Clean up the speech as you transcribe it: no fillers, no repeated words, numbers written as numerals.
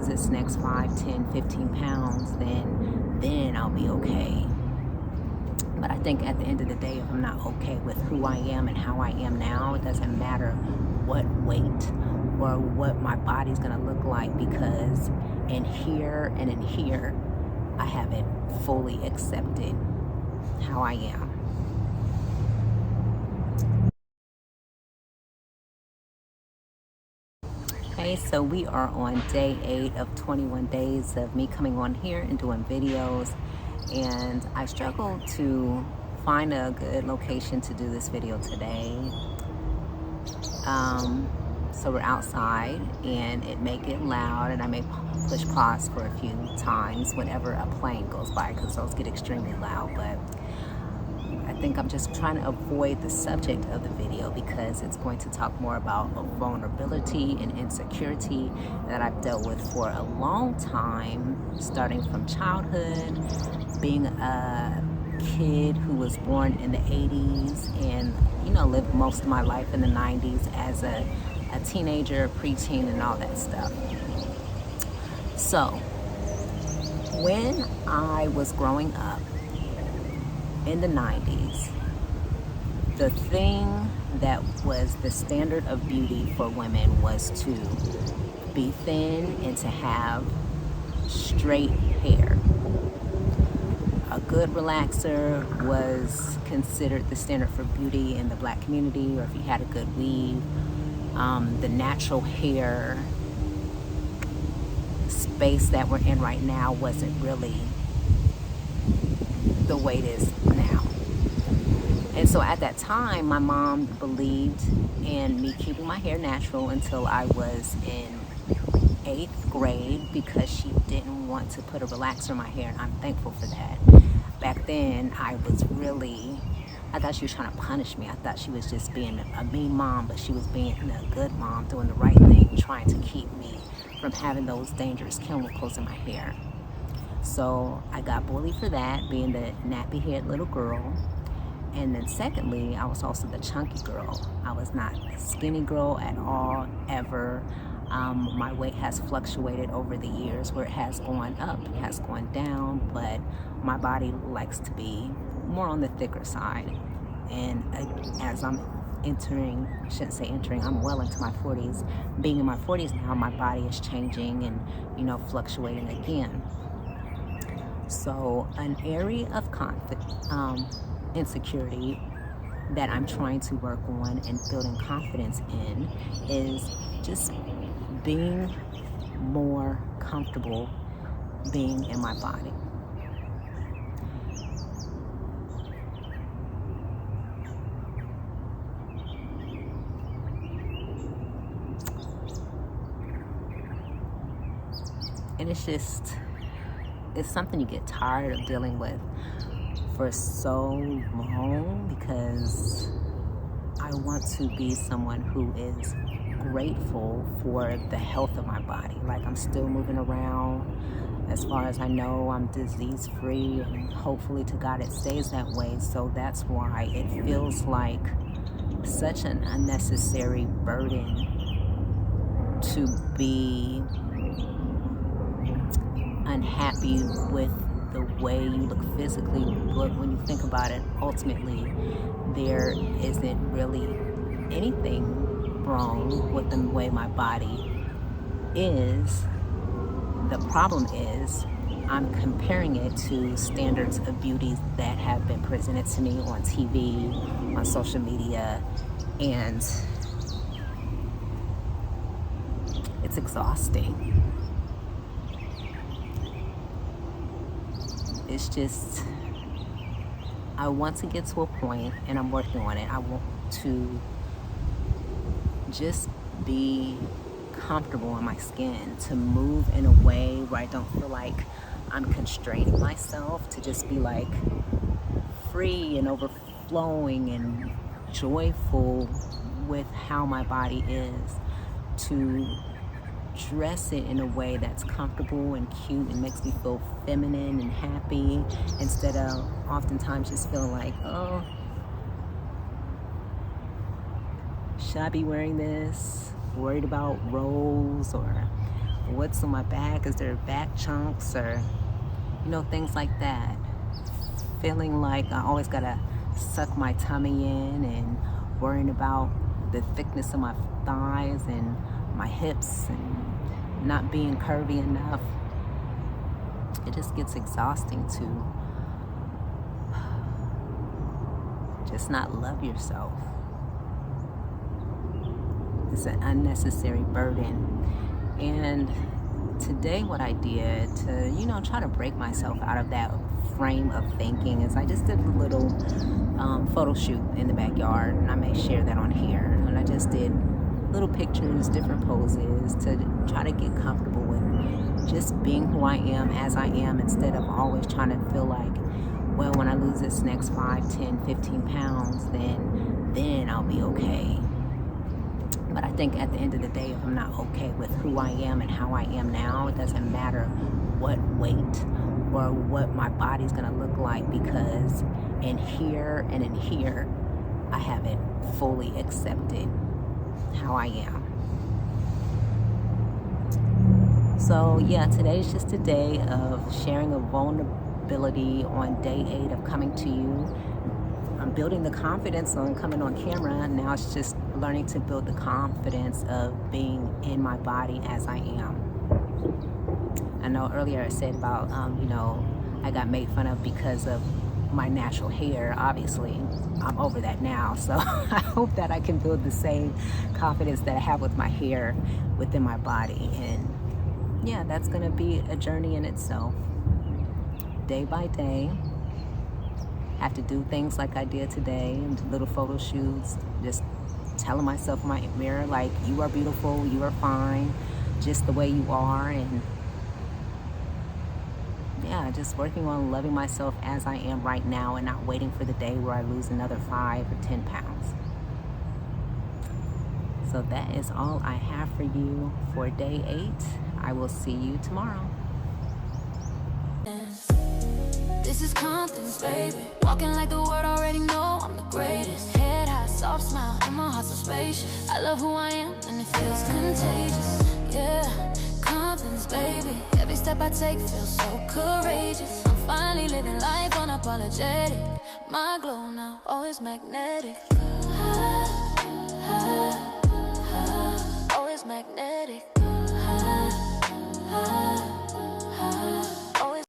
this next 5, 10, 15 pounds, then I'll be okay. But I think at the end of the day, if I'm not okay with who I am and how I am now, it doesn't matter what weight or what my body's gonna look like, because in here and in here, I haven't fully accepted how I am. Okay, so we are on day 8 of 21 days of me coming on here and doing videos, and I struggled to find a good location to do this video today. So we're outside, and it may get loud, and I may push pause for a few times whenever a plane goes by, because those get extremely loud. But I think I'm just trying to avoid the subject of the video, because it's going to talk more about vulnerability and insecurity that I've dealt with for a long time, starting from childhood, being a kid who was born in the 80s and, you know, lived most of my life in the 90s as a teenager, preteen, and all that stuff. So when I was growing up in the 90s, the thing that was the standard of beauty for women was to be thin and to have straight hair. A good relaxer was considered the standard for beauty in the black community, or if you had a good weave. The natural hair space that we're in right now wasn't really the way it is now. And so at that time, my mom believed in me keeping my hair natural until I was in 8th grade, because she didn't want to put a relaxer in my hair, and I'm thankful for that. Back then, I thought she was trying to punish me. I thought she was just being a mean mom, but she was being a good mom, doing the right thing, trying to keep me from having those dangerous chemicals in my hair. So I got bullied for that, being the nappy-haired little girl. And then secondly, I was also the chunky girl. I was not a skinny girl at all, ever. My weight has fluctuated over the years, where it has gone up, it has gone down, but my body likes to be more on the thicker side. And as I'm I'm well into my 40s. Being in my 40s now, my body is changing and, you know, fluctuating again. So an area of insecurity that I'm trying to work on and building confidence in is just being more comfortable being in my body. And it's something you get tired of dealing with for so long, because I want to be someone who is grateful for the health of my body. Like, I'm still moving around. As far as I know, I'm disease free, and hopefully to God it stays that way. So that's why it feels like such an unnecessary burden to be unhappy with the way you look physically. But when you think about it, ultimately there isn't really anything wrong with the way my body is. The problem is I'm comparing it to standards of beauty that have been presented to me on TV, on social media, and it's exhausting. It's just, I want to get to a point, and I'm working on it. I want to just be comfortable in my skin, to move in a way where I don't feel like I'm constraining myself, to just be like free and overflowing and joyful with how my body is, to dress it in a way that's comfortable and cute and makes me feel feminine and happy, instead of oftentimes just feeling like, oh, should I be wearing this? Worried about roles, or what's on my back, is there back chunks or, you know, things like that. Feeling like I always gotta suck my tummy in and worrying about the thickness of my thighs and my hips and not being curvy enough. It just gets exhausting to just not love yourself. It's an unnecessary burden. And today what I did to, you know, try to break myself out of that frame of thinking is I just did a little photo shoot in the backyard, and I may share that on here. And I just did little pictures, different poses to try to get comfortable with just being who I am as I am, instead of always trying to feel like, well, when I lose this next 5, 10, 15 pounds, then I'll be okay. But I think at the end of the day, if I'm not okay with who I am and how I am now, it doesn't matter what weight or what my body's gonna look like, because in here and in here, I haven't fully accepted how I am. So yeah, today's just a day of sharing a vulnerability on day 8 of coming to you. I'm building the confidence on coming on camera. Now it's just learning to build the confidence of being in my body as I am. I know earlier I said about, you know, I got made fun of because of my natural hair. Obviously, I'm over that now. So I hope that I can build the same confidence that I have with my hair within my body. And yeah, that's gonna be a journey in itself. Day by day. Have to do things like I did today, and little photo shoots, just telling myself in my mirror, like, you are beautiful, you are fine, just the way you are. And yeah, just working on loving myself as I am right now and not waiting for the day where I lose another 5 or 10 pounds. So that is all I have for you for day 8. I will see you tomorrow. This is confidence, baby. Walking like the world already know I'm the greatest. Head high, soft smile, and my heart's so spacious. I love who I am, and it feels contagious. Yeah, confidence, baby. Every step I take feels so courageous. I'm finally living life unapologetic. My glow now always magnetic. Always magnetic.